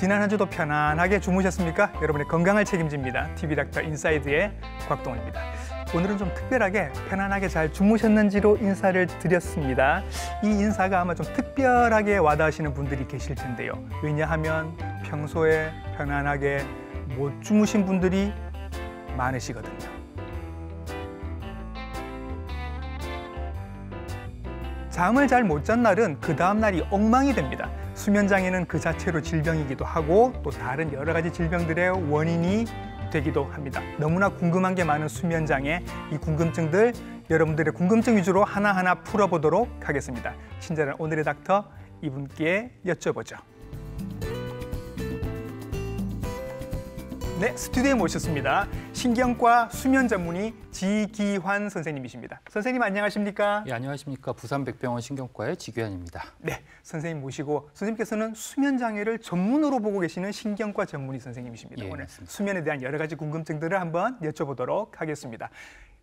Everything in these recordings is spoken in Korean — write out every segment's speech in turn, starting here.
지난 한 주도 편안하게 주무셨습니까? 여러분의 건강을 책임집니다. TV닥터 인사이드의 곽동원입니다. 오늘은 좀 특별하게 편안하게 잘 주무셨는지로 인사를 드렸습니다. 이 인사가 아마 좀 특별하게 와닿으시는 분들이 계실 텐데요. 왜냐하면 평소에 편안하게 못 주무신 분들이 많으시거든요. 잠을 잘 못 잔 날은 그 다음 날이 엉망이 됩니다. 수면장애는 그 자체로 질병이기도 하고 또 다른 여러 가지 질병들의 원인이 되기도 합니다. 너무나 궁금한 게 많은 수면장애, 이 궁금증들 여러분들의 궁금증 위주로 하나하나 풀어보도록 하겠습니다. 친절한 오늘의 닥터 이분께 여쭤보죠. 네, 스튜디오에 모셨습니다. 신경과 수면 전문의 지기환 선생님이십니다. 선생님 안녕하십니까? 예, 안녕하십니까. 부산백병원 신경과의 지기환입니다. 네, 선생님 모시고 선생님께서는 수면 장애를 전문으로 보고 계시는 신경과 전문의 선생님이십니다. 예, 오늘 맞습니다. 수면에 대한 여러 가지 궁금증들을 한번 여쭤보도록 하겠습니다.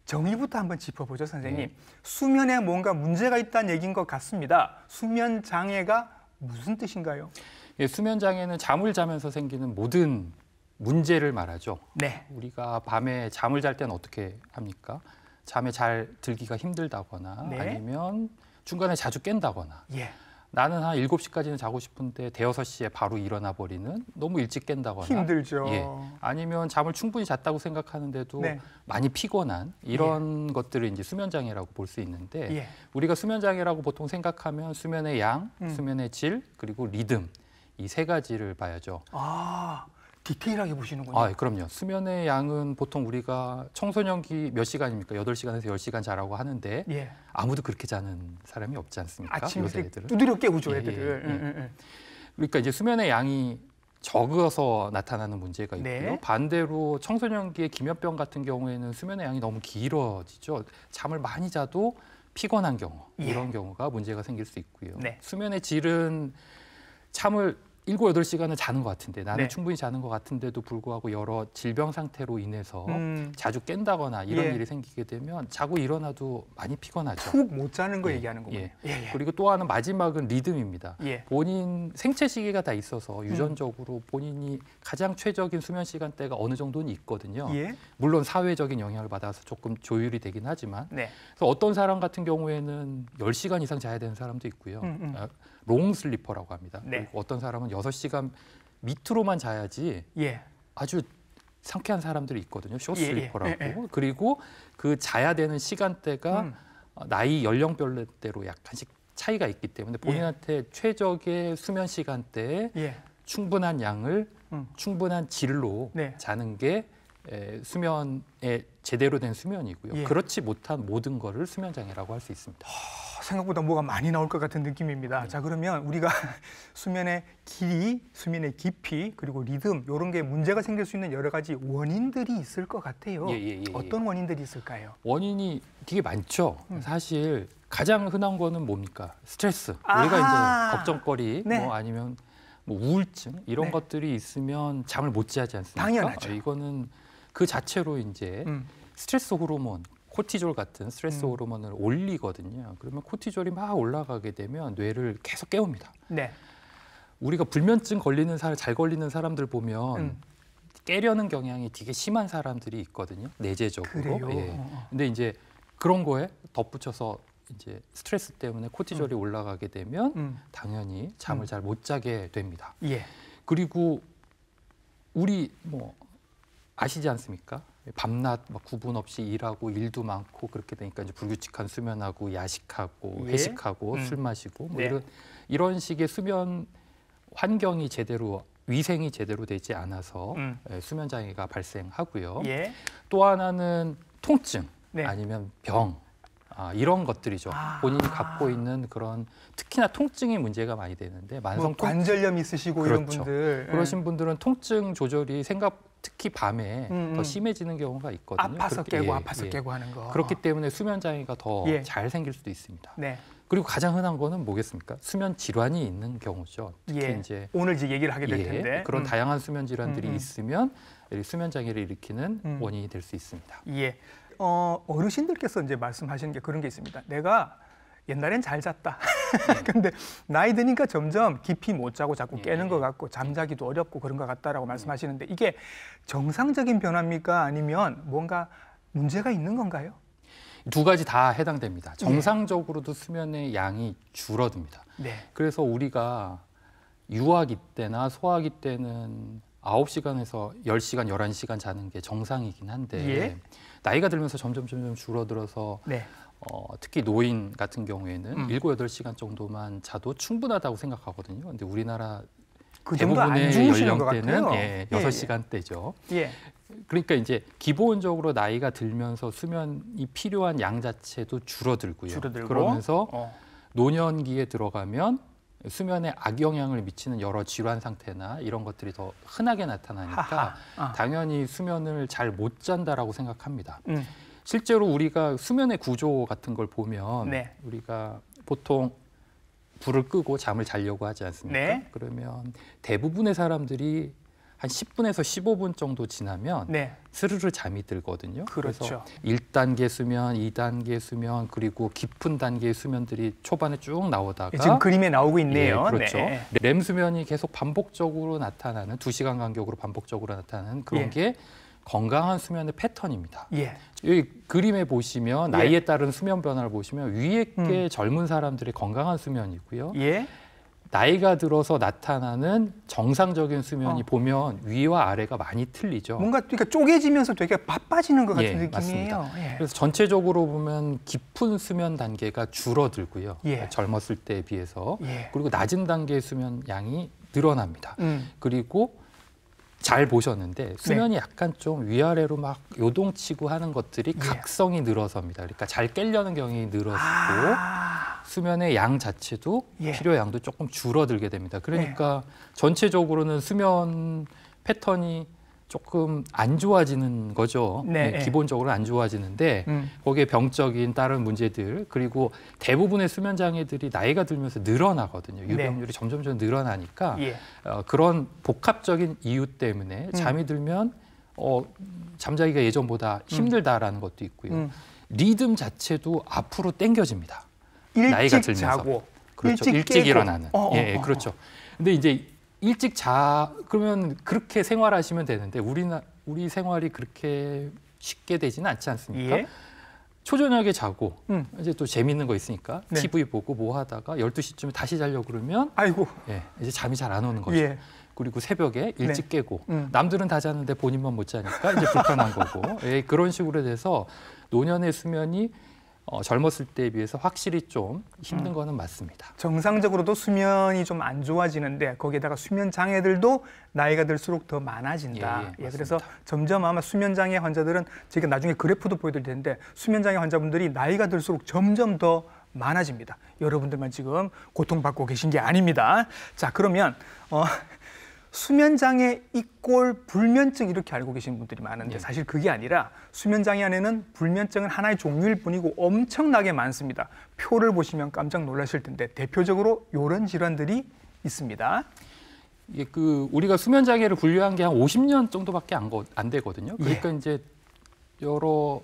정의부터 한번 짚어보죠, 선생님. 네. 수면에 뭔가 문제가 있다는 얘기인 것 같습니다. 수면 장애가 무슨 뜻인가요? 예, 수면 장애는 잠을 자면서 생기는 모든 문제를 말하죠. 네. 우리가 밤에 잠을 잘 때는 어떻게 합니까? 잠에 잘 들기가 힘들다거나 네. 아니면 중간에 자주 깬다거나 예. 나는 한 7시까지는 자고 싶은데 대여섯 시에 바로 일어나 버리는 너무 일찍 깬다거나 힘들죠. 예. 아니면 잠을 충분히 잤다고 생각하는데도 네. 많이 피곤한 이런 것들을 이제 수면 장애라고 볼 수 있는데 예. 우리가 수면 장애라고 보통 생각하면 수면의 양, 수면의 질, 그리고 리듬 이 세 가지를 봐야죠. 아, 디테일하게 보시는군요. 아, 그럼요. 수면의 양은 보통 우리가 청소년기 몇 시간입니까? 8시간에서 10시간 자라고 하는데 예. 아무도 그렇게 자는 사람이 없지 않습니까? 아침에 요새 이렇게 애들은. 두드려 깨우죠, 예, 애들을. 예. 그러니까 이제 수면의 양이 적어서 나타나는 문제가 있고요. 네. 반대로 청소년기의 기면병 같은 경우에는 수면의 양이 너무 길어지죠. 잠을 많이 자도 피곤한 경우, 예. 이런 경우가 문제가 생길 수 있고요. 네. 수면의 질은 잠을 7, 8시간을 자는 것 같은데 나는 네. 충분히 자는 것 같은데도 불구하고 여러 질병 상태로 인해서 자주 깬다거나 이런 예. 일이 생기게 되면 자고 일어나도 많이 피곤하죠. 푹 못 자는 거 예, 얘기하는 거군요. 예. 예. 그리고 또 하나 마지막은 리듬입니다. 예. 본인 생체 시계가 다 있어서 유전적으로 본인이 가장 최적인 수면 시간대가 어느 정도는 있거든요. 예. 물론 사회적인 영향을 받아서 조금 조율이 되긴 하지만 네. 그래서 어떤 사람 같은 경우에는 10시간 이상 자야 되는 사람도 있고요. 롱 슬리퍼라고 합니다. 네. 그리고 어떤 사람은 6시간 밑으로만 자야지 예. 아주 상쾌한 사람들이 있거든요. 숏 예, 예, 슬리퍼라고. 예, 예. 그리고 그 자야 되는 시간대가 나이 연령별로 약간씩 차이가 있기 때문에 본인한테 최적의 수면 시간대에 예. 충분한 양을 충분한 질로 네. 자는 게 수면에 제대로 된 수면이고요. 예. 그렇지 못한 모든 거를 수면 장애라고 할 수 있습니다. 생각보다 뭐가 많이 나올 것 같은 느낌입니다. 자, 그러면 우리가 수면의 길이, 수면의 깊이, 그리고 리듬 이런 게 문제가 생길 수 있는 여러 가지 원인들이 있을 것 같아요. 예. 어떤 원인들이 있을까요? 원인이 되게 많죠. 사실 가장 흔한 거는 뭡니까? 스트레스. 아하. 우리가 이제 걱정거리, 네. 뭐 아니면 뭐 우울증 이런 네. 것들이 있으면 잠을 못 자지 않습니까? 당연하죠. 이거는 그 자체로 이제 스트레스 호르몬, 코티졸 같은 스트레스 호르몬을 올리거든요. 그러면 코티졸이 막 올라가게 되면 뇌를 계속 깨웁니다. 네. 우리가 불면증 걸리는 잘 걸리는 사람들 보면 깨려는 경향이 되게 심한 사람들이 있거든요. 내재적으로. 그래요? 예. 근데 이제 그런 거에 덧붙여서 이제 스트레스 때문에 코티졸이 올라가게 되면 당연히 잠을 잘 못 자게 됩니다. 예. 그리고 우리 뭐 아시지 않습니까? 밤낮 막 구분 없이 일하고 일도 많고 그렇게 되니까 이제 불규칙한 수면하고 야식하고 예. 회식하고 술 마시고 뭐 네. 이런 식의 수면 환경이 제대로 위생이 제대로 되지 않아서 수면 장애가 발생하고요. 예. 또 하나는 통증 네. 아니면 병 이런 것들이죠. 본인이 갖고 있는 그런 특히나 통증이 문제가 많이 되는데 뭐 만성 관절염 있으시고 이런 그렇죠. 분들. 그러신 분들은 통증 조절이 특히 밤에 더 심해지는 경우가 있거든요. 아파서 그렇게, 깨고 아파서 깨고 하는 거. 그렇기 때문에 수면 장애가 더 예. 잘 생길 수도 있습니다. 네. 그리고 가장 흔한 거는 뭐겠습니까? 수면 질환이 있는 경우죠. 특히 예. 이제 오늘 이제 얘기를 하게 될 텐데. 그런 다양한 수면 질환들이 있으면 수면 장애를 일으키는 원인이 될 수 있습니다. 예. 어르신들께서 이제 말씀하시는 게 그런 게 있습니다. 내가 옛날엔 잘 잤다. 근데 나이 드니까 점점 깊이 못 자고 자꾸 깨는 것 같고 잠자기도 어렵고 그런 것 같다라고 말씀하시는데 이게 정상적인 변화입니까? 아니면 뭔가 문제가 있는 건가요? 두 가지 다 해당됩니다. 정상적으로도 수면의 양이 줄어듭니다. 네. 그래서 우리가 유아기 때나 소아기 때는 9시간에서 10시간, 11시간 자는 게 정상이긴 한데 예. 나이가 들면서 점점 줄어들어서 네. 특히 노인 같은 경우에는 7, 8시간 정도만 자도 충분하다고 생각하거든요. 근데 우리나라 그 정도 안 대부분의 주무시는 것 연령대는 같아요. 6시간대죠. 예. 그러니까 이제 기본적으로 나이가 들면서 수면이 필요한 양 자체도 줄어들고요. 그러면서 노년기에 들어가면 수면에 악영향을 미치는 여러 질환 상태나 이런 것들이 더 흔하게 나타나니까 당연히 수면을 잘 못 잔다라고 생각합니다. 실제로 우리가 수면의 구조 같은 걸 보면 네. 우리가 보통 불을 끄고 잠을 자려고 하지 않습니까? 네. 그러면 대부분의 사람들이 한 10분에서 15분 정도 지나면 네. 스르르 잠이 들거든요. 그렇죠. 그래서 1단계 수면, 2단계 수면, 그리고 깊은 단계의 수면들이 초반에 쭉 나오다가 지금 그림에 나오고 있네요. 예, 그렇죠. 네. 렘 수면이 계속 반복적으로 나타나는 2시간 간격으로 반복적으로 나타나는 그런 예. 게 건강한 수면의 패턴입니다. 예. 여기 그림에 보시면 예. 나이에 따른 수면 변화를 보시면 위에 게 젊은 사람들의 건강한 수면이고요. 예. 나이가 들어서 나타나는 정상적인 수면이 보면 위와 아래가 많이 틀리죠. 뭔가 그러니까 쪼개지면서 되게 바빠지는 것 같은 예, 느낌이에요. 맞습니다. 예. 그래서 전체적으로 보면 깊은 수면 단계가 줄어들고요. 예. 젊었을 때에 비해서. 예. 그리고 낮은 단계의 수면 양이 늘어납니다. 그리고 잘 보셨는데 수면이 약간 좀 위아래로 막 요동치고 하는 것들이 각성이 늘어섭니다. 그러니까 잘 깨려는 경향이 늘어지고 수면의 양 자체도 필요 양도 조금 줄어들게 됩니다. 그러니까 전체적으로는 수면 패턴이 조금 안 좋아지는 거죠. 네. 기본적으로 안 좋아지는데 거기에 병적인 다른 문제들 그리고 대부분의 수면 장애들이 나이가 들면서 늘어나거든요. 유병률이 점점 늘어나니까 그런 복합적인 이유 때문에 잠이 들면 잠자기가 예전보다 힘들다라는 것도 있고요. 리듬 자체도 앞으로 당겨집니다. 나이가 들면서. 자고 그렇죠. 일찍 일어나는. 그렇죠. 근데 이제 일찍 그러면 그렇게 생활하시면 되는데 우리 생활이 그렇게 쉽게 되지는 않지 않습니까? 예. 초저녁에 자고 이제 또 재밌는 거 있으니까 네. TV 보고 뭐 하다가 12시쯤에 다시 자려고 그러면 아이고. 이제 잠이 잘 안 오는 거죠. 예. 그리고 새벽에 일찍 깨고 남들은 다 자는데 본인만 못 자니까 이제 불편한 거고 그런 식으로 돼서 노년의 수면이 젊었을 때에 비해서 확실히 좀 힘든 거는 맞습니다. 정상적으로도 수면이 좀 안 좋아지는데 거기에다가 수면 장애들도 나이가 들수록 더 많아진다. 그래서 점점 아마 수면 장애 환자들은 제가 나중에 그래프도 보여드릴 텐데 수면 장애 환자분들이 나이가 들수록 점점 더 많아집니다. 여러분들만 지금 고통받고 계신 게 아닙니다. 자, 그러면 수면 장애 이꼴 불면증 이렇게 알고 계신 분들이 많은데 사실 그게 아니라 수면 장애 안에는 불면증은 하나의 종류일 뿐이고 엄청나게 많습니다. 표를 보시면 깜짝 놀라실 텐데 대표적으로 이런 질환들이 있습니다. 이게 우리가 수면 장애를 분류한 게 한 50년 정도밖에 안 되거든요. 그러니까 이제 여러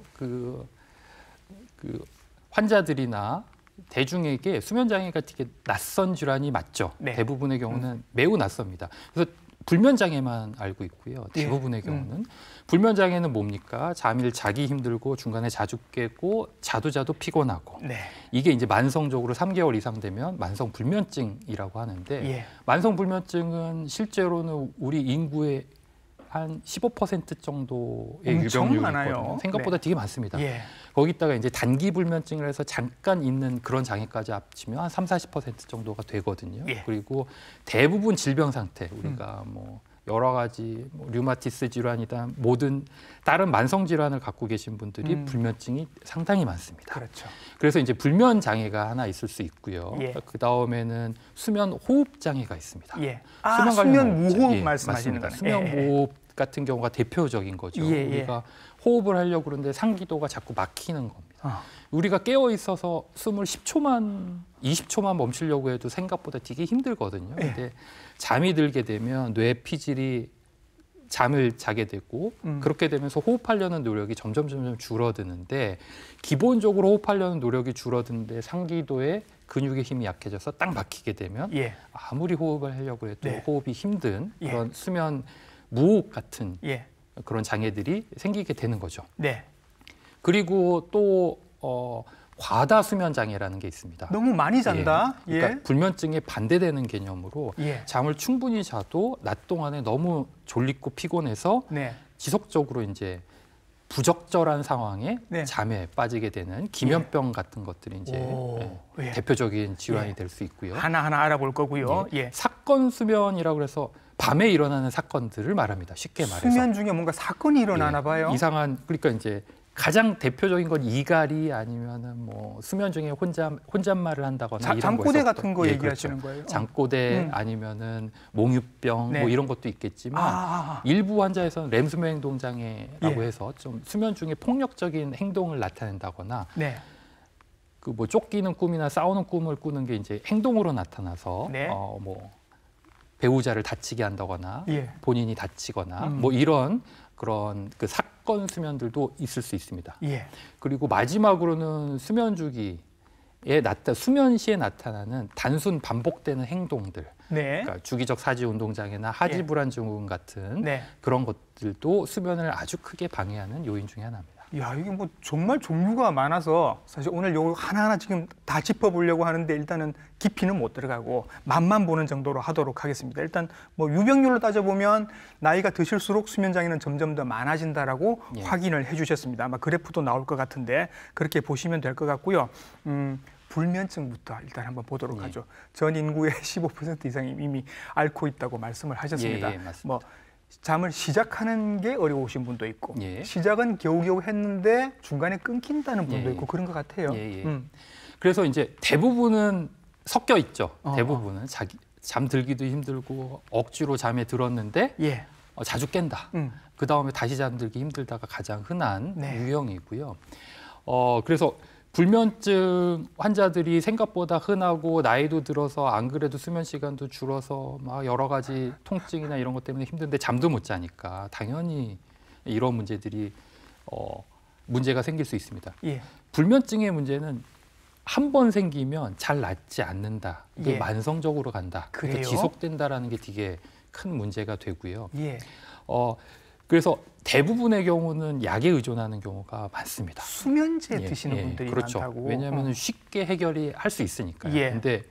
환자들이나 대중에게 수면 장애가 되게 낯선 질환이 맞죠. 대부분의 경우는 매우 낯섭니다. 그래서 불면 장애만 알고 있고요. 대부분의 경우는 불면 장애는 뭡니까? 잠을 자기 힘들고 중간에 자주 깨고 자도 피곤하고 이게 이제 만성적으로 3개월 이상 되면 만성 불면증이라고 하는데 만성 불면증은 실제로는 우리 인구의 한 15% 정도의 유병률이 있거든요. 생각보다 되게 많습니다. 거기다가 이제 단기 불면증을 해서 잠깐 있는 그런 장애까지 합치면 한 30-40% 정도가 되거든요. 그리고 대부분 질병 상태, 우리가 뭐 여러 가지 류마티스 질환이다 모든 다른 만성 질환을 갖고 계신 분들이 불면증이 상당히 많습니다. 그렇죠. 그래서 이제 불면 장애가 하나 있을 수 있고요. 그 다음에는 수면 호흡 장애가 있습니다. 수면 무호흡 말씀하시는 거예요. 수면 무호흡 같은 경우가 대표적인 거죠. 우리가 호흡을 하려고 그러는데 상기도가 자꾸 막히는 겁니다. 우리가 깨어 있어서 숨을 10초만, 20초만 멈추려고 해도 생각보다 되게 힘들거든요. 근데 잠이 들게 되면 뇌 피질이 잠을 자게 되고 그렇게 되면서 호흡하려는 노력이 점점 줄어드는데 기본적으로 호흡하려는 노력이 줄어드는데 상기도에 근육의 힘이 약해져서 딱 막히게 되면 예. 아무리 호흡을 하려고 해도 네. 호흡이 힘든 예. 그런 수면 무호흡 같은 예. 그런 장애들이 생기게 되는 거죠. 네. 그리고 또 과다 수면 장애라는 게 있습니다. 너무 많이 잔다. 예. 그러니까 불면증에 반대되는 개념으로 예. 잠을 충분히 자도 낮 동안에 너무 졸리고 피곤해서 네. 지속적으로 이제 부적절한 상황에 네. 잠에 빠지게 되는 기면병 같은 것들이 이제 예. 대표적인 질환이 예. 될 수 있고요. 하나하나 알아볼 거고요. 예. 사건 수면이라고 해서 밤에 일어나는 사건들을 말합니다. 쉽게 말해서. 수면 중에 뭔가 사건이 일어나나 봐요. 이상한 그러니까 이제 가장 대표적인 건 이갈이 아니면은 뭐 수면 중에 혼잣말을 한다거나 이런 잠꼬대 거에서 같은 거 얘기하시는 그렇죠. 거예요? 잠꼬대 아니면은 몽유병 네. 뭐 이런 것도 있겠지만 일부 환자에서는 렘 수면 행동 장애라고 예. 해서 좀 수면 중에 폭력적인 행동을 나타낸다거나 네. 그 뭐 쫓기는 꿈이나 싸우는 꿈을 꾸는 게 이제 행동으로 나타나서 네. 뭐 배우자를 다치게 한다거나 예. 본인이 다치거나 뭐 이런 그런 그 사건 수면들도 있을 수 있습니다. 예. 그리고 마지막으로는 수면 주기에 수면 시에 나타나는 단순 반복되는 행동들, 네. 그러니까 주기적 사지 운동 장애나 하지 불안 증후군 같은 네. 그런 것들도 수면을 아주 크게 방해하는 요인 중에 하나입니다. 야, 이게 뭐 정말 종류가 많아서 사실 오늘 요거 하나하나 지금 다 짚어보려고 하는데 일단은 깊이는 못 들어가고 맛만 보는 정도로 하도록 하겠습니다. 일단 뭐 유병률로 따져보면 나이가 드실수록 수면 장애는 점점 더 많아진다라고 예. 확인을 해주셨습니다. 아마 그래프도 나올 것 같은데 그렇게 보시면 될 것 같고요. 불면증부터 일단 한번 보도록 하죠. 전 인구의 15% 이상이 이미 앓고 있다고 말씀을 하셨습니다. 예, 맞습니다. 뭐 잠을 시작하는 게 어려우신 분도 있고 예. 시작은 겨우겨우 했는데 중간에 끊긴다는 분도 예, 있고 그런 것 같아요. 그래서 이제 대부분은 섞여 있죠. 대부분은 잠들기도 힘들고 억지로 잠에 들었는데 예. 자주 깬다. 그 다음에 다시 잠들기 힘들다가 가장 흔한 네. 유형이고요. 그래서 불면증 환자들이 생각보다 흔하고 나이도 들어서 안 그래도 수면 시간도 줄어서 막 여러 가지 통증이나 이런 것 때문에 힘든데 잠도 못 자니까 당연히 이런 문제들이 문제가 생길 수 있습니다. 예. 불면증의 문제는 한 번 생기면 잘 낫지 않는다. 이게 예. 만성적으로 간다. 그래요? 지속된다라는 게 되게 큰 문제가 되고요. 예. 그래서 대부분의 경우는 약에 의존하는 경우가 많습니다. 수면제 드시는 분들이 그렇죠. 많다고. 왜냐하면 쉽게 해결이 할 수 있으니까요. 예. 근데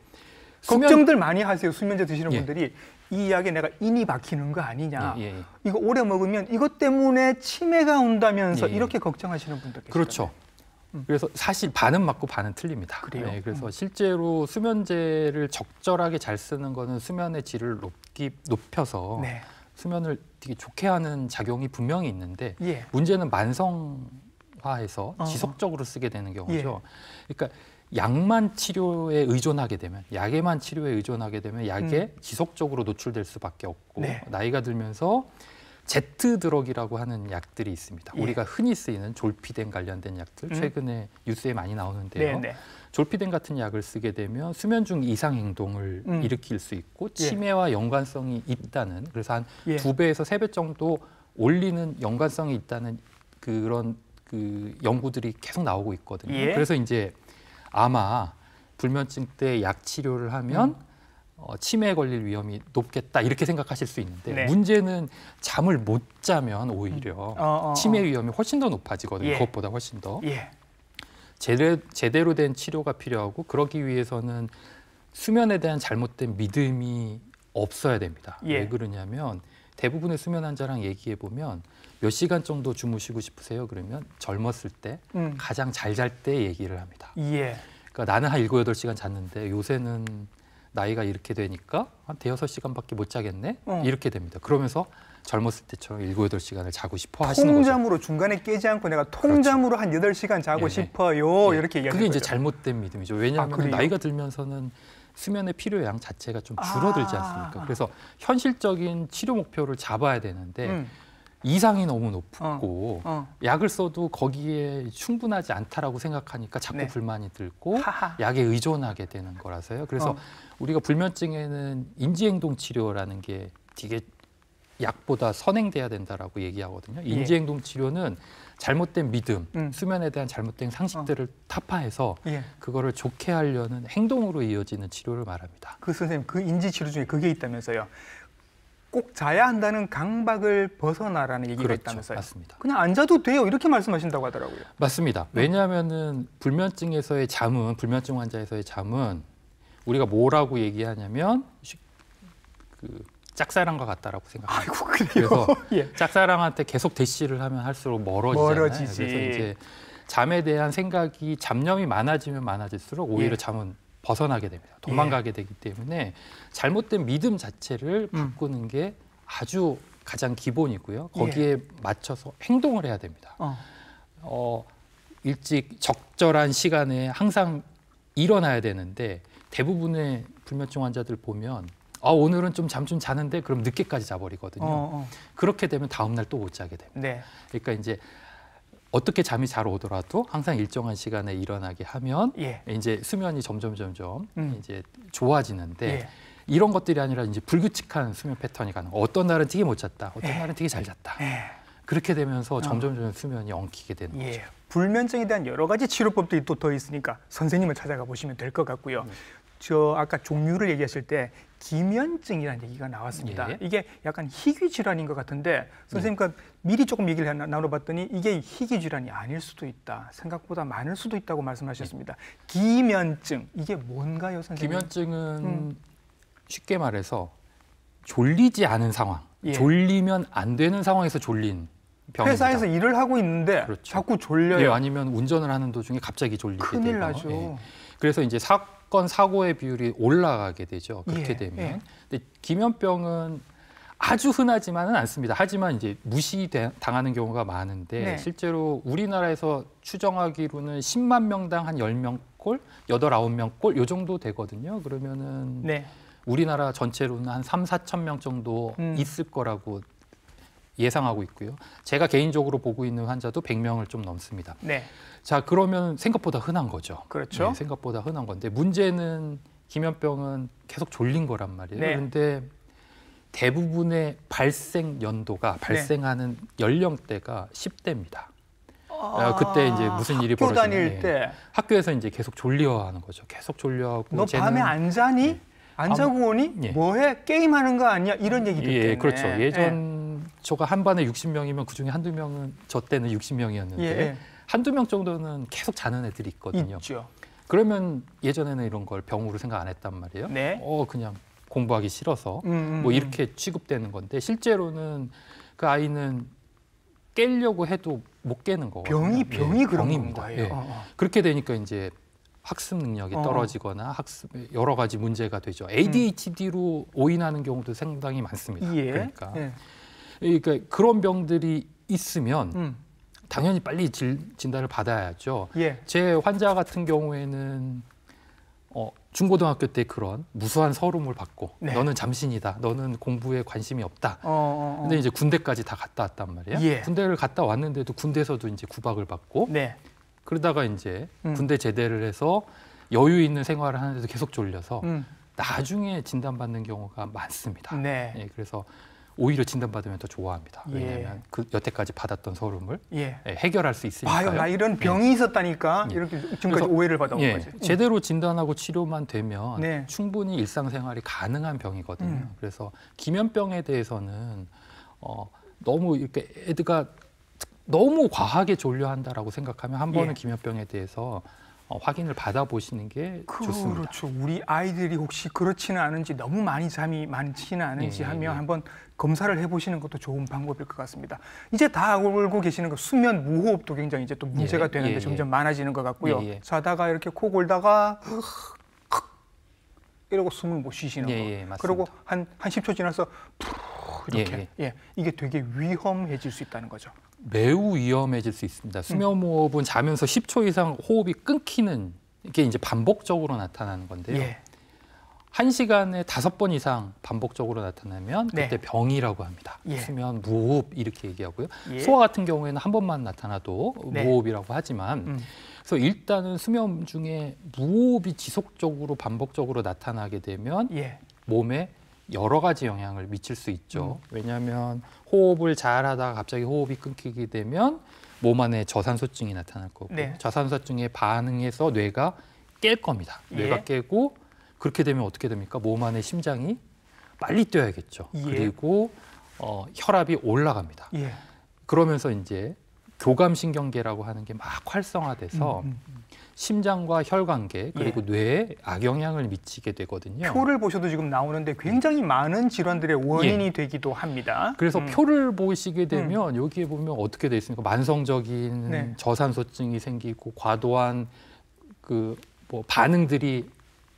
걱정들 많이 하세요. 수면제 드시는 예. 분들이 이 약에 내가 인이 박히는 거 아니냐. 예. 이거 오래 먹으면 이것 때문에 치매가 온다면서 예. 이렇게 걱정하시는 분들 계시죠. 그렇죠. 그래서 사실 반은 맞고 반은 틀립니다. 그래요? 그래서 실제로 수면제를 적절하게 잘 쓰는 거는 수면의 질을 높여서 네. 수면을 되게 좋게 하는 작용이 분명히 있는데 예. 문제는 만성화해서 지속적으로 쓰게 되는 경우죠. 그러니까 약만 치료에 의존하게 되면 약에만 치료에 의존하게 되면 약에 지속적으로 노출될 수밖에 없고 네. 나이가 들면서 제트드럭이라고 하는 약들이 있습니다. 예. 우리가 흔히 쓰이는 졸피뎀 관련된 약들 최근에 뉴스에 많이 나오는데요. 네. 졸피뎀 같은 약을 쓰게 되면 수면 중 이상 행동을 일으킬 수 있고 치매와 연관성이 있다는 그래서 한 2배에서 3배 정도 올리는 연관성이 있다는 그런 그 연구들이 계속 나오고 있거든요. 예. 그래서 이제 아마 불면증 때 약 치료를 하면 치매에 걸릴 위험이 높겠다 이렇게 생각하실 수 있는데 네. 문제는 잠을 못 자면 오히려 치매 위험이 훨씬 더 높아지거든요. 예. 그것보다 훨씬 더. 예. 제대로 된 치료가 필요하고 그러기 위해서는 수면에 대한 잘못된 믿음이 없어야 됩니다. 예. 왜 그러냐면 대부분의 수면 환자랑 얘기해 보면 몇 시간 정도 주무시고 싶으세요? 그러면 젊었을 때 가장 잘 잘 때 얘기를 합니다. 예. 그러니까 나는 한 7, 8시간 잤는데 요새는 나이가 이렇게 되니까 한 5-6시간밖에 못 자겠네? 이렇게 됩니다. 그러면서 젊었을 때처럼 7, 8시간을 자고 싶어 하시는 거죠. 통잠으로 중간에 깨지 않고 내가 통잠으로 한 8시간 자고 싶어요. 이렇게 얘기하는 그게 이제 거죠. 잘못된 믿음이죠. 왜냐하면 그래요? 나이가 들면서는 수면의 필요량 자체가 좀 줄어들지 않습니까? 그래서 현실적인 치료 목표를 잡아야 되는데 이상이 너무 높고 약을 써도 거기에 충분하지 않다라고 생각하니까 자꾸 네. 불만이 들고 하하. 약에 의존하게 되는 거라서요. 그래서 우리가 불면증에는 인지행동 치료라는 게 되게 약보다 선행돼야 된다라고 얘기하거든요. 인지행동 치료는 잘못된 믿음, 수면에 대한 잘못된 상식들을 타파해서 그거를 좋게 하려는 행동으로 이어지는 치료를 말합니다. 그 선생님, 그 인지 치료 중에 그게 있다면서요. 꼭 자야 한다는 강박을 벗어나라는 얘기가 그렇죠. 있다면서요. 맞습니다. 그냥 안 자도 돼요, 이렇게 말씀하신다고 하더라고요. 맞습니다. 왜냐하면은 불면증에서의 잠은, 불면증 환자에서의 잠은 우리가 뭐라고 얘기하냐면 그 짝사랑과 같다라고 생각합니다. 아이고, 그래요? 그래서 짝사랑한테 계속 대시를 하면 할수록 멀어지잖아요. 멀어지지. 그래서 이제 잠에 대한 생각이, 잡념이 많아지면 많아질수록 오히려 잠은 벗어나게 됩니다. 도망가게 되기 때문에 잘못된 믿음 자체를 바꾸는 게 아주 가장 기본이고요. 거기에 맞춰서 행동을 해야 됩니다. 일찍 적절한 시간에 항상 일어나야 되는데 대부분의 불면증 환자들 보면 오늘은 좀 잠 좀 자는데 그럼 늦게까지 자버리거든요. 그렇게 되면 다음 날 또 못 자게 됩니다. 네. 그러니까 이제 어떻게 잠이 잘 오더라도 항상 일정한 시간에 일어나게 하면 이제 수면이 점점 이제 좋아지는데 이런 것들이 아니라 이제 불규칙한 수면 패턴이 가는 거예요. 어떤 날은 되게 못 잤다, 어떤 날은 되게 잘 잤다. 그렇게 되면서 점점 수면이 엉키게 되는 거죠. 불면증에 대한 여러 가지 치료법들이 또 더 있으니까 선생님을 찾아가 보시면 될 것 같고요. 저 아까 종류를 얘기하실 때 기면증이라는 얘기가 나왔습니다. 이게 약간 희귀 질환인 것 같은데 선생님과 미리 조금 얘기를 나눠봤더니 이게 희귀 질환이 아닐 수도 있다. 생각보다 많을 수도 있다고 말씀하셨습니다. 기면증, 이게 뭔가요, 선생님? 기면증은 쉽게 말해서 졸리지 않은 상황, 졸리면 안 되는 상황에서 졸린 병입니다. 회사에서 일을 하고 있는데 자꾸 졸려요. 아니면 운전을 하는 도중에 갑자기 졸리게 되고. 큰일 나죠. 그래서 이제 사건 사고의 비율이 올라가게 되죠. 그렇게 되면. 근데 기면병은 아주 흔하지만은 않습니다. 하지만 이제 무시당하는 경우가 많은데 실제로 우리나라에서 추정하기로는 10만 명당 한 10명꼴, 8, 9명꼴 요 정도 되거든요. 그러면은 우리나라 전체로는 한 3, 4천 명 정도 있을 거라고 예상하고 있고요. 제가 개인적으로 보고 있는 환자도 100명을 좀 넘습니다. 자, 그러면 생각보다 흔한 거죠. 그렇죠. 생각보다 흔한 건데 문제는 기면병은 계속 졸린 거란 말이에요. 그런데 대부분의 발생 연도가 발생하는 연령대가 10대입니다. 그때 이제 무슨 일이 학교 벌어지냐. 다닐 때 학교에서 이제 계속 졸려하는 거죠. 계속 졸려하고. 너 밤에 안 자니? 안 자고 오니? 뭐해? 게임하는 거 아니야? 이런 얘기도 때문에. 그렇죠. 예전 저가 한 반에 60명이면 그중에 한두 명은 저 때는 60명이었는데 한두 명 정도는 계속 자는 애들이 있거든요. 있죠. 그러면 예전에는 이런 걸 병으로 생각 안 했단 말이에요. 그냥 공부하기 싫어서 뭐 이렇게 취급되는 건데 실제로는 그 아이는 깨려고 해도 못 깨는 거거든요. 병이 그런 병입니다. 건가요? 그렇게 되니까 이제 학습 능력이 떨어지거나 여러 가지 문제가 되죠. ADHD로 오인하는 경우도 상당히 많습니다. 그러니까 그런 병들이 있으면 당연히 빨리 진단을 받아야죠. 제 환자 같은 경우에는 중고등학교 때 그런 무수한 서름을 받고 너는 잠신이다, 너는 공부에 관심이 없다. 근데 이제 군대까지 다 갔다 왔단 말이에요. 군대를 갔다 왔는데도 군대에서도 이제 구박을 받고 그러다가 이제 군대 제대를 해서 여유 있는 생활을 하는데도 계속 졸려서 나중에 진단받는 경우가 많습니다. 그래서 오히려 진단받으면 더 좋아합니다. 왜냐하면 그 여태까지 받았던 서름을 해결할 수 있으니까요. 나 이런 병이 있었다니까 이렇게 지금까지 오해를 받아온 거지. 제대로 진단하고 치료만 되면 충분히 일상생활이 가능한 병이거든요. 그래서 기면병에 대해서는 너무 이렇게 애들가 너무 과하게 졸려한다라고 생각하면 한 번은 기면병에 대해서 확인을 받아보시는 게 좋습니다. 그렇죠. 우리 아이들이 혹시 그렇지는 않은지, 너무 많이 잠이 많지는 않은지 하면 한번 검사를 해보시는 것도 좋은 방법일 것 같습니다. 이제 다 알고 계시는 거 수면 무호흡도 굉장히 이제 또 문제가 되는데 점점 많아지는 것 같고요. 자다가 이렇게 코 골다가 이러고 숨을 못 쉬시는 거. 그리고 한 10초 지나서 이렇게 이게 되게 위험해질 수 있다는 거죠. 매우 위험해질 수 있습니다. 수면무호흡은 자면서 10초 이상 호흡이 끊기는 게 이제 반복적으로 나타나는 건데요. 1시간에 5번 이상 반복적으로 나타나면 그때 병이라고 합니다. 수면 무호흡 이렇게 얘기하고요. 소아 같은 경우에는 한 번만 나타나도 무호흡이라고 하지만 그래서 일단은 수면 중에 무호흡이 지속적으로 반복적으로 나타나게 되면 몸에 여러 가지 영향을 미칠 수 있죠. 왜냐하면 호흡을 잘 하다가 갑자기 호흡이 끊기게 되면 몸 안에 저산소증이 나타날 거고 네. 저산소증에 반응해서 뇌가 깰 겁니다. 뇌가 깨고 그렇게 되면 어떻게 됩니까? 몸 안에 심장이 빨리 뛰어야겠죠. 그리고 혈압이 올라갑니다. 그러면서 이제 교감신경계라고 하는 게 막 활성화돼서 심장과 혈관계 그리고 뇌에 악영향을 미치게 되거든요. 표를 보셔도 지금 나오는데 굉장히 많은 질환들의 원인이 되기도 합니다. 그래서 표를 보시게 되면 여기에 보면 어떻게 돼 있습니까? 만성적인 저산소증이 생기고 과도한 뭐 반응들이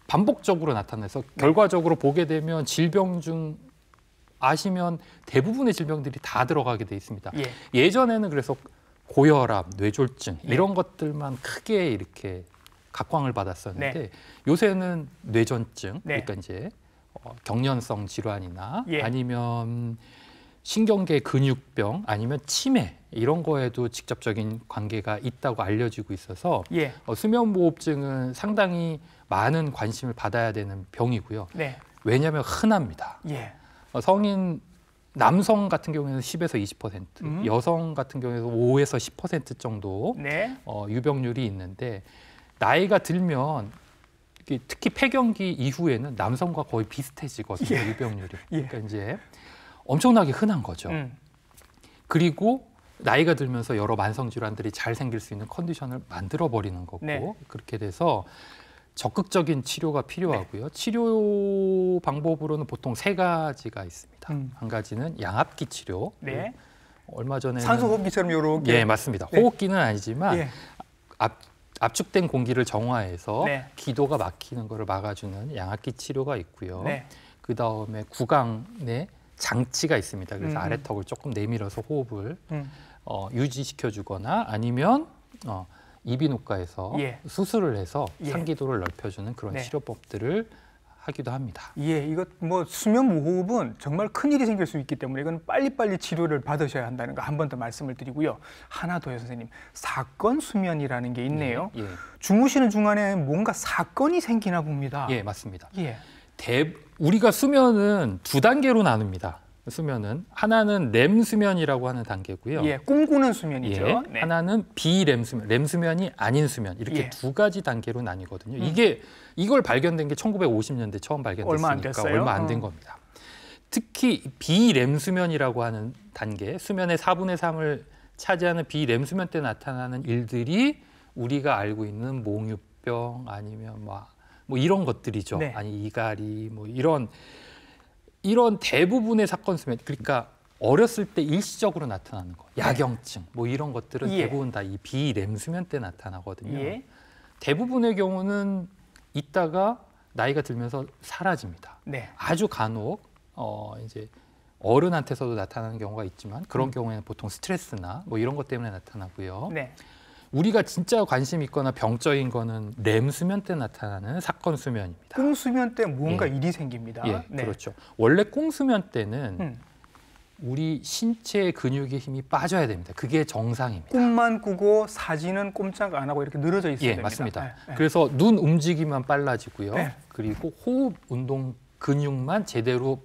반복적으로 나타나서 결과적으로 보게 되면 질병 중 아시면 대부분의 질병들이 다 들어가게 돼 있습니다. 예전에는 그래서 고혈압, 뇌졸중 이런 것들만 크게 이렇게 각광을 받았었는데 요새는 뇌전증, 그러니까 이제 경련성 질환이나 아니면 신경계 근육병 아니면 치매 이런 거에도 직접적인 관계가 있다고 알려지고 있어서 수면무호흡증은 상당히 많은 관심을 받아야 되는 병이고요. 왜냐하면 흔합니다. 성인 남성 같은 경우에는 10에서 20%, 여성 같은 경우에는 5에서 10% 정도 유병률이 있는데 나이가 들면 특히 폐경기 이후에는 남성과 거의 비슷해지거든요. 유병률이. 그러니까 이제 엄청나게 흔한 거죠. 그리고 나이가 들면서 여러 만성 질환들이 잘 생길 수 있는 컨디션을 만들어 버리는 거고 그렇게 돼서 적극적인 치료가 필요하고요. 치료 방법으로는 보통 3가지가 있습니다. 한 가지는 양압기 치료. 얼마 전에 산소호흡기처럼 이렇게. 맞습니다. 호흡기는 아니지만 압축된 공기를 정화해서 기도가 막히는 것을 막아주는 양압기 치료가 있고요. 그 다음에 구강에 장치가 있습니다. 그래서 아래턱을 조금 내밀어서 호흡을 유지시켜주거나 아니면 이비인후과에서 수술을 해서 상기도를 넓혀주는 그런 치료법들을 하기도 합니다. 이거 뭐 수면 무호흡은 정말 큰일이 생길 수 있기 때문에 이건 빨리빨리 치료를 받으셔야 한다는 거 한 번 더 말씀을 드리고요. 하나 더요, 선생님. 사건 수면이라는 게 있네요. 주무시는 중간에 뭔가 사건이 생기나 봅니다. 맞습니다. 우리가 수면은 2단계로 나눕니다. 수면은 하나는 렘 수면이라고 하는 단계고요. 꿈꾸는 수면이죠. 하나는 비렘 수면, 렘 수면이 아닌 수면 이렇게 2가지 단계로 나뉘거든요. 이걸 발견된 게 1950년대 처음 발견됐으니까 얼마 안 된 겁니다. 특히 비렘 수면이라고 하는 단계, 수면의 4분의 3을 차지하는 비렘 수면 때 나타나는 일들이 우리가 알고 있는 몽유병 아니면 뭐 이런 것들이죠. 아니 이갈이 뭐 이런 대부분의 사건 수면, 그러니까 어렸을 때 일시적으로 나타나는 거, 야경증 뭐 이런 것들은 대부분 다 이 비렘 수면 때 나타나거든요. 대부분의 경우는 있다가 나이가 들면서 사라집니다. 아주 간혹 이제 어른한테서도 나타나는 경우가 있지만 그런 경우에는 보통 스트레스나 뭐 이런 것 때문에 나타나고요. 우리가 진짜 관심 있거나 병적인 거는 렘 수면 때 나타나는 사건 수면입니다. 꿈 수면 때 뭔가 일이 생깁니다. 그렇죠. 원래 꿈 수면 때는 우리 신체의 근육의 힘이 빠져야 됩니다. 그게 정상입니다. 꿈만 꾸고 사진은 꼼짝 안 하고 이렇게 늘어져 있어야 됩니다. 맞습니다. 그래서 눈 움직임만 빨라지고요. 그리고 호흡 운동 근육만 제대로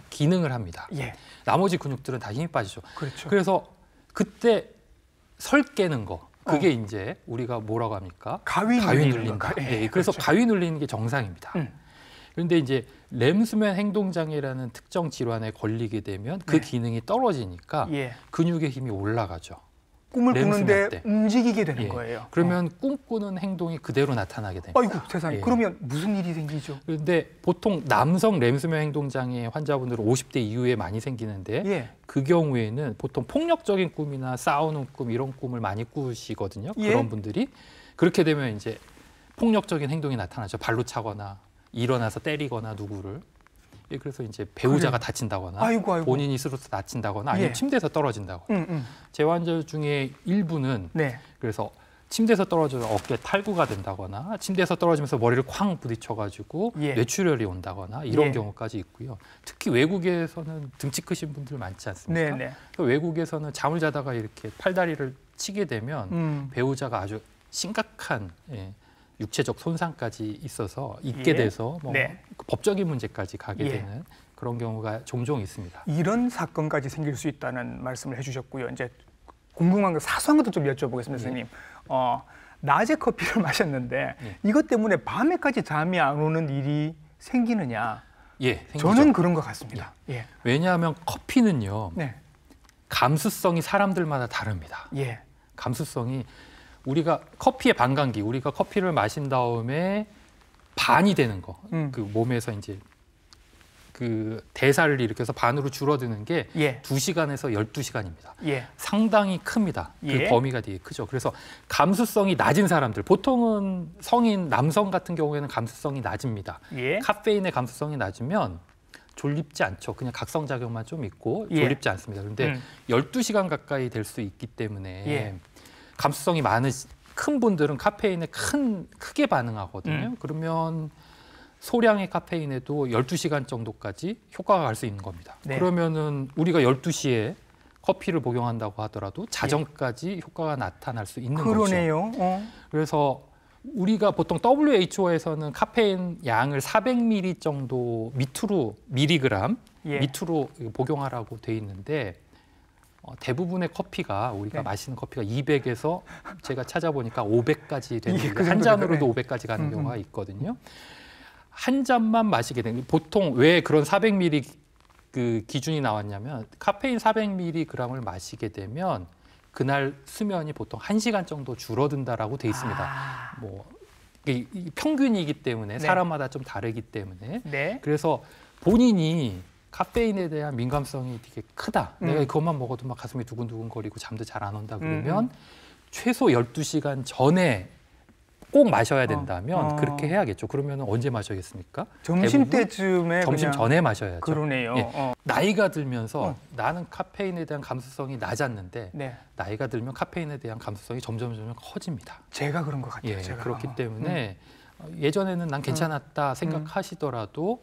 기능을 합니다. 나머지 근육들은 다 힘이 빠지죠. 그래서 그때 설 깨는 거. 그게 이제 우리가 뭐라고 합니까? 가위 눌린다. 그래서 가위 눌리는 게 정상입니다. 그런데 이제 렘 수면 행동 장애라는 특정 질환에 걸리게 되면 그 기능이 떨어지니까 근육의 힘이 올라가죠. 꿈을 꾸는데 움직이게 되는 거예요. 그러면 꿈꾸는 행동이 그대로 나타나게 됩니다. 아이고 세상에. 그러면 무슨 일이 생기죠? 그런데 보통 남성 렘 수면 행동 장애 환자분들은 50대 이후에 많이 생기는데 그 경우에는 보통 폭력적인 꿈이나 싸우는 꿈 이런 꿈을 많이 꾸시거든요. 그런 분들이 그렇게 되면 이제 폭력적인 행동이 나타나죠. 발로 차거나 일어나서 때리거나 누구를. 그래서 이제 배우자가 다친다거나 본인이 스스로 다친다거나 아니면 침대에서 떨어진다고. 제 환자 중에 일부는 그래서 침대에서 떨어져서 어깨에 탈구가 된다거나 침대에서 떨어지면서 머리를 쾅 부딪혀가지고 뇌출혈이 온다거나 이런 경우까지 있고요. 특히 외국에서는 등치 크신 분들 많지 않습니까? 외국에서는 잠을 자다가 이렇게 팔다리를 치게 되면 배우자가 아주 심각한 육체적 손상까지 있어서 있게 돼서 뭐 법적인 문제까지 가게 되는 그런 경우가 종종 있습니다. 이런 사건까지 생길 수 있다는 말씀을 해주셨고요. 이제 궁금한 거 사소한 것도 좀 여쭤보겠습니다, 선생님. 낮에 커피를 마셨는데 이것 때문에 밤에까지 잠이 안 오는 일이 생기느냐? 예, 생기죠. 저는 그런 것 같습니다. 예. 왜냐하면 커피는요. 네. 감수성이 사람들마다 다릅니다. 예. 감수성이 우리가 커피의 반감기, 우리가 커피를 마신 다음에 반이 되는 거, 그 몸에서 이제 그 대사를 일으켜서 반으로 줄어드는 게 2시간에서 12시간입니다. 상당히 큽니다. 그 범위가 되게 크죠. 그래서 감수성이 낮은 사람들, 보통은 성인 남성 같은 경우에는 감수성이 낮습니다. 카페인의 감수성이 낮으면 졸립지 않죠. 그냥 각성작용만 좀 있고 졸립지 않습니다. 그런데 12시간 가까이 될 수 있기 때문에 감수성이 큰 분들은 카페인에 크게 반응하거든요. 그러면 소량의 카페인에도 12시간 정도까지 효과가 갈 수 있는 겁니다. 그러면은 우리가 12시에 커피를 복용한다고 하더라도 자정까지 효과가 나타날 수 있는 거죠. 그러네요. 그래서 우리가 보통 WHO에서는 카페인 양을 400ml 정도 미리그램 밑으로 복용하라고 돼 있는데 대부분의 커피가 우리가 마시는 커피가 200에서 제가 찾아보니까 500까지 되는 한 잔으로도 500까지 가는 경우가 있거든요. 한 잔만 마시게 되는 보통 왜 그런 400ml 그 기준이 나왔냐면 카페인 400mg을 마시게 되면 그날 수면이 보통 1시간 정도 줄어든다라고 돼 있습니다. 뭐 이게 평균이기 때문에 사람마다 좀 다르기 때문에 그래서 본인이 카페인에 대한 민감성이 되게 크다. 내가 그것만 먹어도 막 가슴이 두근두근거리고 잠도 잘 안 온다 그러면 최소 12시간 전에 꼭 마셔야 된다면 그렇게 해야겠죠. 그러면 언제 마셔야겠습니까? 점심때쯤에 점심 전에 마셔야죠. 그러네요. 나이가 들면서 나는 카페인에 대한 감수성이 낮았는데 나이가 들면 카페인에 대한 감수성이 점점 커집니다. 제가 그런 것 같아요. 제가. 그렇기 때문에 예전에는 난 괜찮았다 생각하시더라도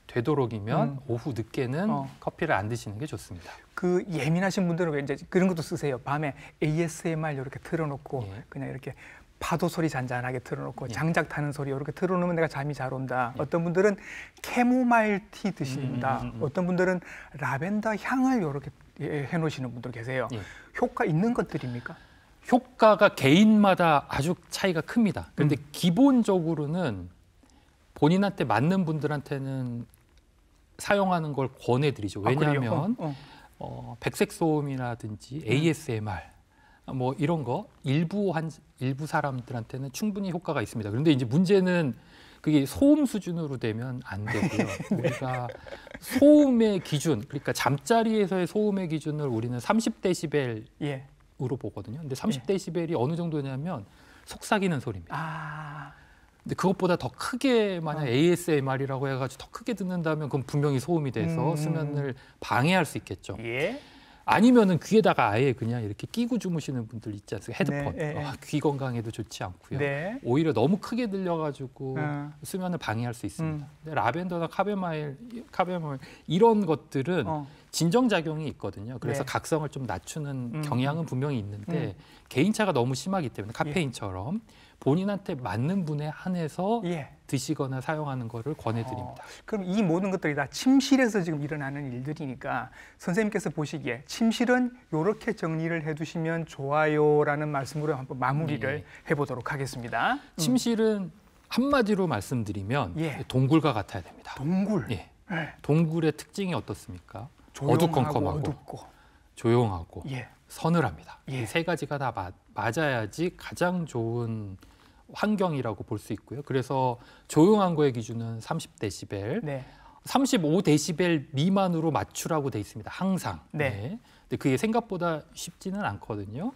되도록이면 오후 늦게는 커피를 안 드시는 게 좋습니다. 그 예민하신 분들은 이제 그런 것도 쓰세요. 밤에 ASMR 이렇게 틀어놓고 그냥 이렇게 파도 소리 잔잔하게 틀어놓고 장작 타는 소리 이렇게 틀어놓으면 내가 잠이 잘 온다. 어떤 분들은 캐모마일 티 드신다. 어떤 분들은 라벤더 향을 이렇게 해놓으시는 분들 계세요. 효과 있는 것들입니까? 효과가 개인마다 아주 차이가 큽니다. 그런데 기본적으로는 본인한테 맞는 분들한테는 사용하는 걸 권해드리죠. 왜냐하면 백색 소음이라든지 ASMR 뭐 이런 거 일부 사람들한테는 충분히 효과가 있습니다. 그런데 이제 문제는 그게 소음 수준으로 되면 안 되고요. 우리가 소음의 기준, 그러니까 잠자리에서의 소음의 기준을 우리는 30데시벨으로 보거든요. 근데 30데시벨이 어느 정도냐면 속삭이는 소리입니다. 근데 그것보다 더 크게 만약 ASMR이라고 해가지고 더 크게 듣는다면 그건 분명히 소음이 돼서 수면을 방해할 수 있겠죠. 아니면은 귀에다가 아예 그냥 이렇게 끼고 주무시는 분들 있지 않습니까? 헤드폰. 귀 건강에도 좋지 않고요. 오히려 너무 크게 들려가지고 수면을 방해할 수 있습니다. 근데 라벤더나 카베마일 이런 것들은 진정작용이 있거든요. 그래서 각성을 좀 낮추는 경향은 분명히 있는데 개인차가 너무 심하기 때문에 카페인처럼 본인한테 맞는 분에 한해서 드시거나 사용하는 거를 권해드립니다. 그럼 이 모든 것들이 다 침실에서 지금 일어나는 일들이니까 선생님께서 보시기에 침실은 이렇게 정리를 해두시면 좋아요라는 말씀으로 한번 마무리를 해보도록 하겠습니다. 침실은 한마디로 말씀드리면 동굴과 같아야 됩니다. 동굴? 동굴의 특징이 어떻습니까? 어두컴컴하고 어둡고 조용하고 서늘합니다. 이 세 가지가 다 맞아야지 가장 좋은 환경이라고 볼 수 있고요. 그래서 조용한 거의 기준은 30데시벨, 35데시벨 미만으로 맞추라고 돼 있습니다. 항상. 근데 그게 생각보다 쉽지는 않거든요.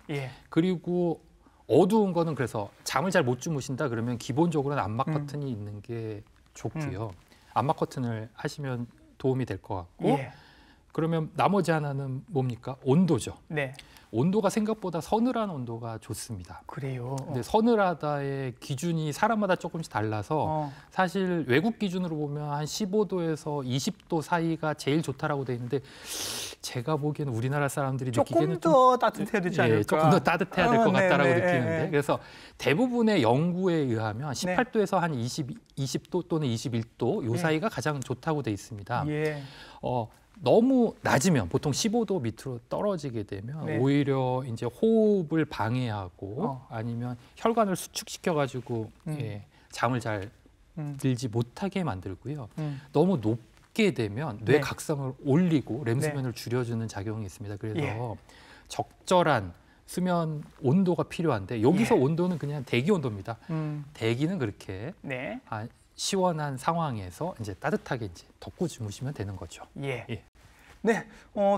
그리고 어두운 거는 그래서 잠을 잘 못 주무신다 그러면 기본적으로는 암막 커튼이 있는 게 좋고요. 암막 커튼을 하시면 도움이 될 것 같고 그러면 나머지 하나는 뭡니까? 온도죠. 네. 온도가 생각보다 서늘한 온도가 좋습니다. 그래요. 근데 서늘하다의 기준이 사람마다 조금씩 달라서 사실 외국 기준으로 보면 한 15도에서 20도 사이가 제일 좋다라고 돼 있는데 제가 보기에는 우리나라 사람들이 느끼기에는 조금 더 따뜻해야 되지 않을까? 조금 더 따뜻해야 될 것 같다라고 네, 느끼는데 그래서 대부분의 연구에 의하면 18도에서 한 20도 또는 21도 요 사이가 가장 좋다고 돼 있습니다. 예. 너무 낮으면 보통 15도 밑으로 떨어지게 되면 오히려 이제 호흡을 방해하고 아니면 혈관을 수축시켜 가지고 잠을 잘 들지 못하게 만들고요. 너무 높게 되면 뇌 각성을 올리고 렘 수면을 줄여주는 작용이 있습니다. 그래서 적절한 수면 온도가 필요한데 여기서 온도는 그냥 대기 온도입니다. 대기는 그렇게 시원한 상황에서 이제 따뜻하게 이제 덮고 주무시면 되는 거죠. 예. 네,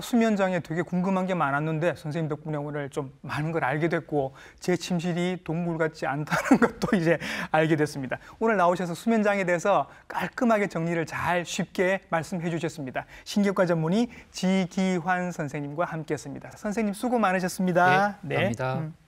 수면 장애 되게 궁금한 게 많았는데 선생님 덕분에 오늘 좀 많은 걸 알게 됐고 제 침실이 동굴 같지 않다는 것도 이제 알게 됐습니다. 오늘 나오셔서 수면 장애에 대해서 깔끔하게 정리를 잘 쉽게 말씀해 주셨습니다. 신경과 전문의 지기환 선생님과 함께했습니다. 선생님 수고 많으셨습니다. 네, 감사합니다.